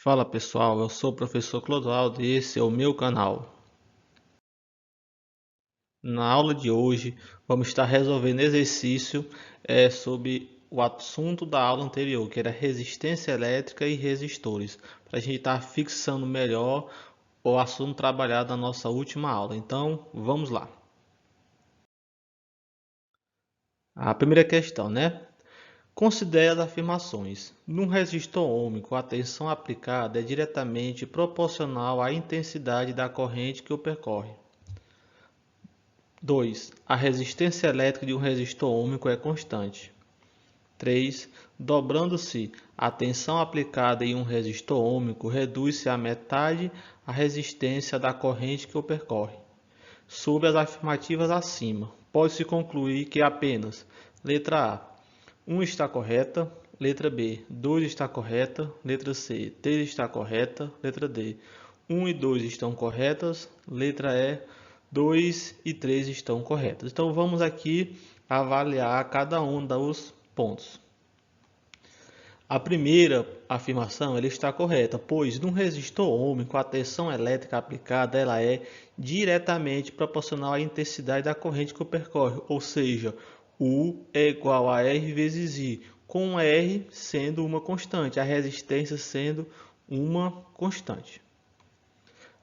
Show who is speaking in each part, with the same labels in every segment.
Speaker 1: Fala pessoal, eu sou o professor Clodoaldo e esse é o meu canal. Na aula de hoje vamos estar resolvendo exercício sobre o assunto da aula anterior, que era resistência elétrica e resistores, para a gente estar fixando melhor o assunto trabalhado na nossa última aula. Então vamos lá. A primeira questão, né? Considere as afirmações. Num resistor ohmico, a tensão aplicada é diretamente proporcional à intensidade da corrente que o percorre. 2. A resistência elétrica de um resistor ohmico é constante. 3. Dobrando-se a tensão aplicada em um resistor ohmico, reduz-se à metade a resistência da corrente que o percorre. Sob as afirmativas acima, pode-se concluir que apenas letra A, 1 está correta, letra B, 2 está correta, letra C, 3 está correta, letra D, 1 e 2 estão corretas, letra E, 2 e 3 estão corretas. Então vamos aqui avaliar cada um dos pontos. A primeira afirmação ela está correta, pois num resistor ohmico a tensão elétrica aplicada ela é diretamente proporcional à intensidade da corrente que o percorre, ou seja, U é igual a R vezes I, com R sendo uma constante, a resistência sendo uma constante.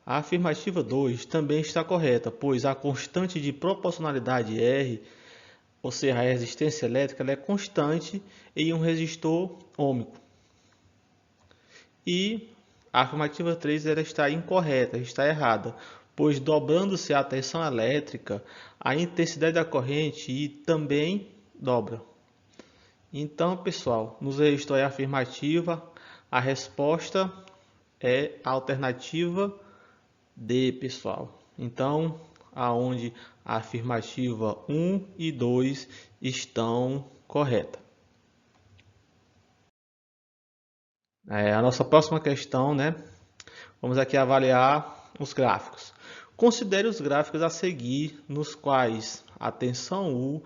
Speaker 1: A afirmativa 2 também está correta, pois a constante de proporcionalidade R, ou seja, a resistência elétrica, ela é constante em um resistor ohmico. E a afirmativa 3 ela está incorreta, está errada, pois dobrando-se a tensão elétrica, a intensidade da corrente também dobra. Então, pessoal, nos resistor é afirmativa, a resposta é a alternativa D, pessoal. Então, aonde a afirmativa 1 e 2 estão corretas. A nossa próxima questão, né? Vamos aqui avaliar os gráficos. Considere os gráficos a seguir, nos quais a tensão U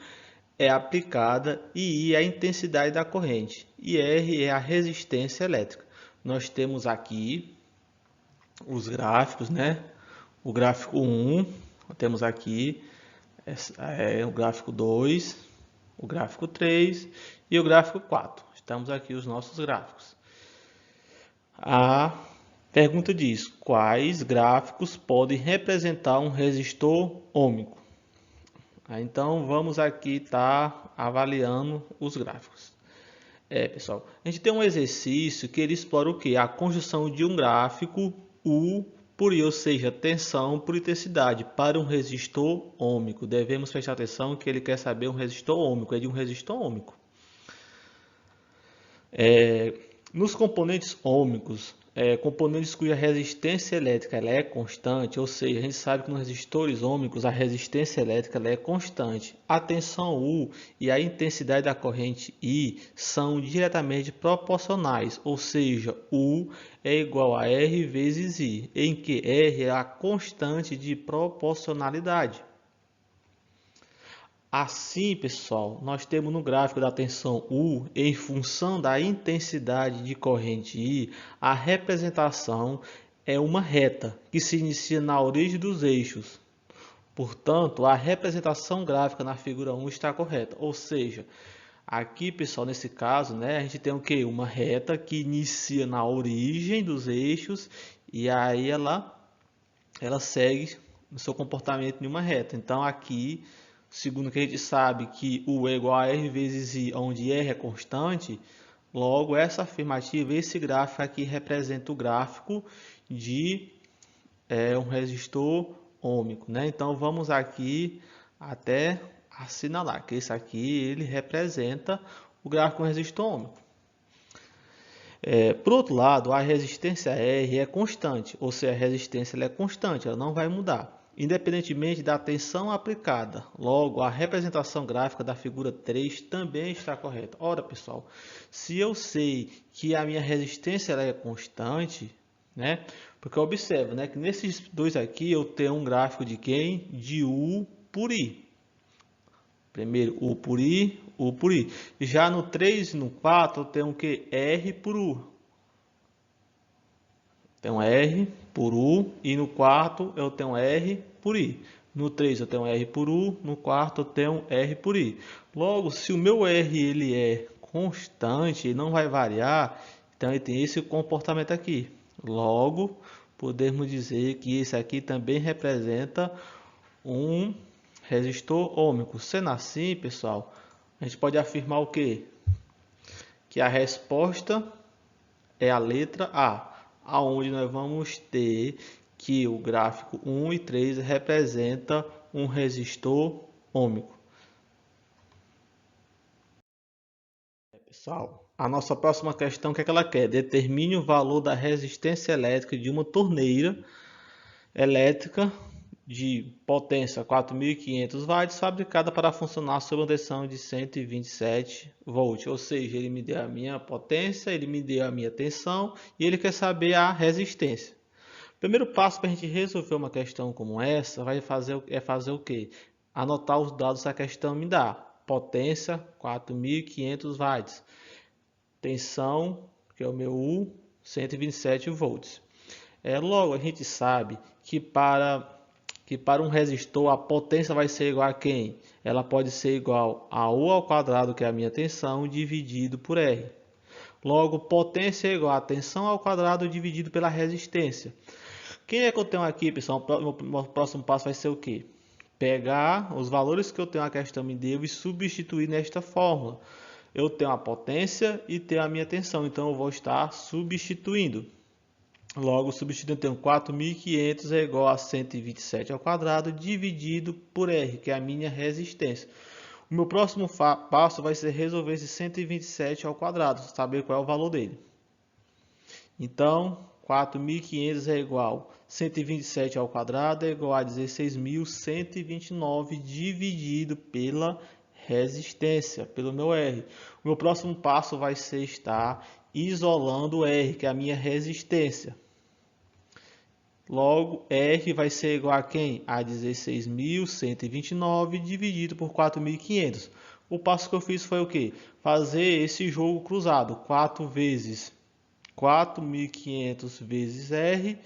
Speaker 1: é aplicada e I é a intensidade da corrente e R é a resistência elétrica. Nós temos aqui os gráficos, né? O gráfico 1, temos aqui o gráfico 2, o gráfico 3 e o gráfico 4. Estamos aqui os nossos gráficos. A pergunta diz: quais gráficos podem representar um resistor ohmico? Então vamos aqui estar avaliando os gráficos. Pessoal, a gente tem um exercício que ele explora o que? A construção de um gráfico U por I, ou seja, tensão por intensidade, para um resistor ohmico. Devemos prestar atenção que ele quer saber um resistor ohmico, é de um resistor ohmico. Nos componentes ohmicos, componentes cuja resistência elétrica ela é constante, ou seja, a gente sabe que nos resistores ohmicos a resistência elétrica ela é constante. A tensão U e a intensidade da corrente I são diretamente proporcionais, ou seja, U é igual a R vezes I, em que R é a constante de proporcionalidade. Assim, pessoal, nós temos no gráfico da tensão U, em função da intensidade de corrente I, a representação é uma reta que se inicia na origem dos eixos. Portanto, a representação gráfica na figura 1 está correta. Ou seja, aqui, pessoal, nesse caso, né, a gente tem o quê? Uma reta que inicia na origem dos eixos e aí ela segue no seu comportamento em uma reta. Então, aqui, segundo que a gente sabe que U é igual a R vezes I, onde R é constante, logo essa afirmativa, esse gráfico aqui representa o gráfico de um resistor ohmico, né? Então vamos aqui até assinalar que esse aqui ele representa o gráfico de um resistor ohmico. Por outro lado, a resistência R é constante, ou seja, a resistência ela é constante, ela não vai mudar, independentemente da tensão aplicada. Logo, a representação gráfica da figura 3 também está correta. Ora, pessoal, se eu sei que a minha resistência ela é constante, né? Porque eu observo, né, que nesses dois aqui eu tenho um gráfico de quem? De U por I. Primeiro U por I, U por I. Já no 3 e no 4 eu tenho o que? R por U. tenho R por U, e no quarto eu tenho R por I. No 3 eu tenho R por U, no quarto eu tenho R por I. Logo, se o meu R ele é constante, ele não vai variar, então ele tem esse comportamento aqui. Logo, podemos dizer que esse aqui também representa um resistor ôhmico. Sendo assim, pessoal, a gente pode afirmar o quê? Que a resposta é a letra A, aonde nós vamos ter que o gráfico 1 e 3 representa um resistor ôhmico. Pessoal, a nossa próxima questão, o que é que ela quer? Determine o valor da resistência elétrica de uma torneira elétrica de potência 4.500 watts, fabricada para funcionar sob uma tensão de 127 volts. Ou seja, ele me deu a minha potência, ele me deu a minha tensão e ele quer saber a resistência. O primeiro passo para a gente resolver uma questão como essa é fazer o quê? Anotar os dados que a questão me dá. Potência 4.500 watts. Tensão, que é o meu U, 127 volts. Logo, a gente sabe que para um resistor a potência vai ser igual a quem? Ela pode ser igual a U ao quadrado, que é a minha tensão, dividido por R. Logo, potência é igual a tensão ao quadrado dividido pela resistência. Quem é que eu tenho aqui, pessoal? O próximo passo vai ser o quê? Pegar os valores que eu tenho na questão me deu e substituir nesta fórmula. Eu tenho a potência e tenho a minha tensão, então eu vou estar substituindo. Logo, substituindo, eu tenho 4.500 é igual a 127 ao quadrado dividido por R, que é a minha resistência. O meu próximo passo vai ser resolver esse 127 ao quadrado, saber qual é o valor dele. Então, 4.500 é igual a 127 ao quadrado é igual a 16.129 dividido pela resistência, pelo meu R. O meu próximo passo vai ser estar isolando o R, que é a minha resistência. Logo, R vai ser igual a quem? A 16.129 dividido por 4.500. O passo que eu fiz foi o quê? Fazer esse jogo cruzado. 4 vezes 4.500 vezes R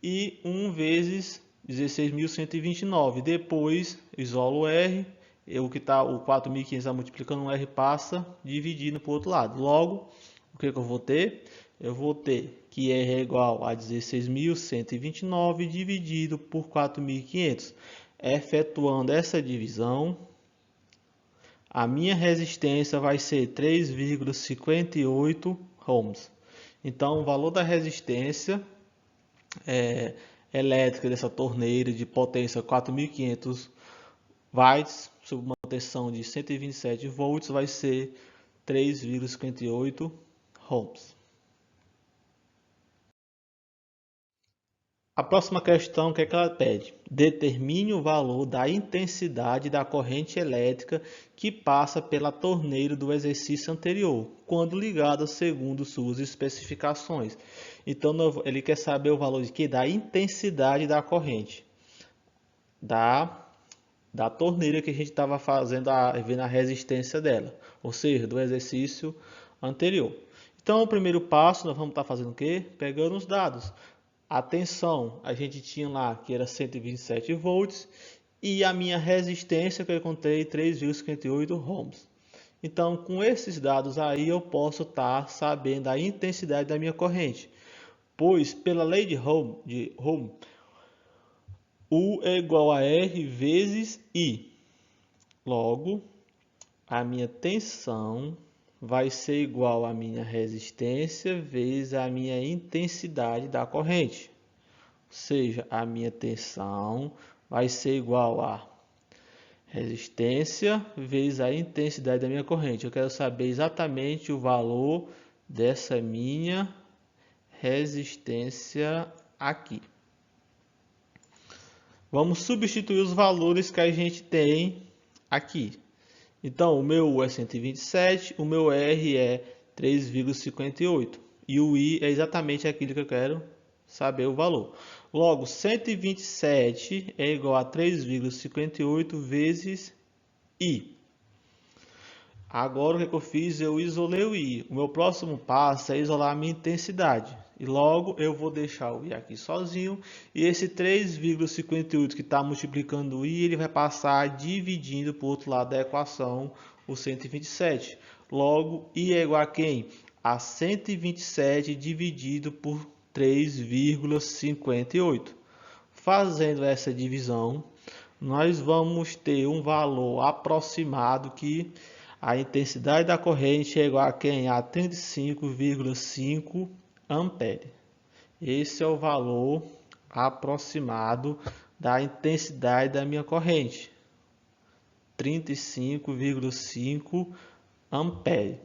Speaker 1: e 1 vezes 16.129. Depois, isolo o R. O 4.500 está multiplicando o R passa dividindo para o outro lado. Logo, o que eu vou ter? Eu vou ter que R é igual a 16.129 dividido por 4.500. Efetuando essa divisão, a minha resistência vai ser 3,58 ohms. Então, o valor da resistência elétrica dessa torneira de potência 4.500 watts, sob uma tensão de 127 volts, vai ser 3,58 ohms. A próxima questão, o que é que ela pede? Determine o valor da intensidade da corrente elétrica que passa pela torneira do exercício anterior, quando ligada segundo suas especificações. Então, ele quer saber o valor de quê? Da intensidade da corrente da torneira que a gente estava vendo a resistência dela, ou seja, do exercício anterior. Então, o primeiro passo, nós vamos estar fazendo o quê? Pegando os dados. A tensão, a gente tinha lá que era 127 volts e a minha resistência que eu encontrei 3,58 ohms. Então, com esses dados aí, eu posso estar sabendo a intensidade da minha corrente. Pois, pela lei de Ohm, U é igual a R vezes I. Logo, a minha tensão vai ser igual à minha resistência vezes a minha intensidade da corrente. Ou seja, a minha tensão vai ser igual a resistência vezes a intensidade da minha corrente. Eu quero saber exatamente o valor dessa minha resistência aqui. Vamos substituir os valores que a gente tem aqui. Então, o meu U é 127, o meu R é 3,58 e o I é exatamente aquilo que eu quero saber o valor. Logo, 127 é igual a 3,58 vezes I. Agora o que eu fiz? Eu isolei o I. O meu próximo passo é isolar a minha intensidade. E logo eu vou deixar o I aqui sozinho. E esse 3,58 que está multiplicando o I, ele vai passar dividindo para o outro lado da equação o 127. Logo, I é igual a quem? A 127 dividido por 3,58. Fazendo essa divisão, nós vamos ter um valor aproximado que a intensidade da corrente é igual a quem? A 35,5 ampere. Esse é o valor aproximado da intensidade da minha corrente. 35,5 ampere.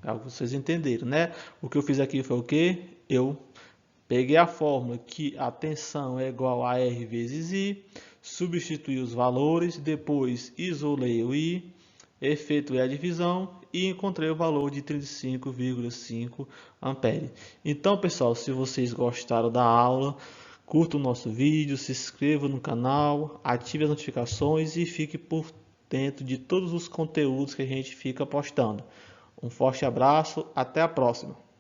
Speaker 1: É o que vocês entenderam, né? O que eu fiz aqui foi o quê? Eu peguei a fórmula que a tensão é igual a R vezes I, substituí os valores, depois isolei o I, efetuei a divisão e encontrei o valor de 35,5 ampere. Então, pessoal, se vocês gostaram da aula, curta o nosso vídeo, se inscreva no canal, ative as notificações e fique por dentro de todos os conteúdos que a gente fica postando. Um forte abraço, até a próxima!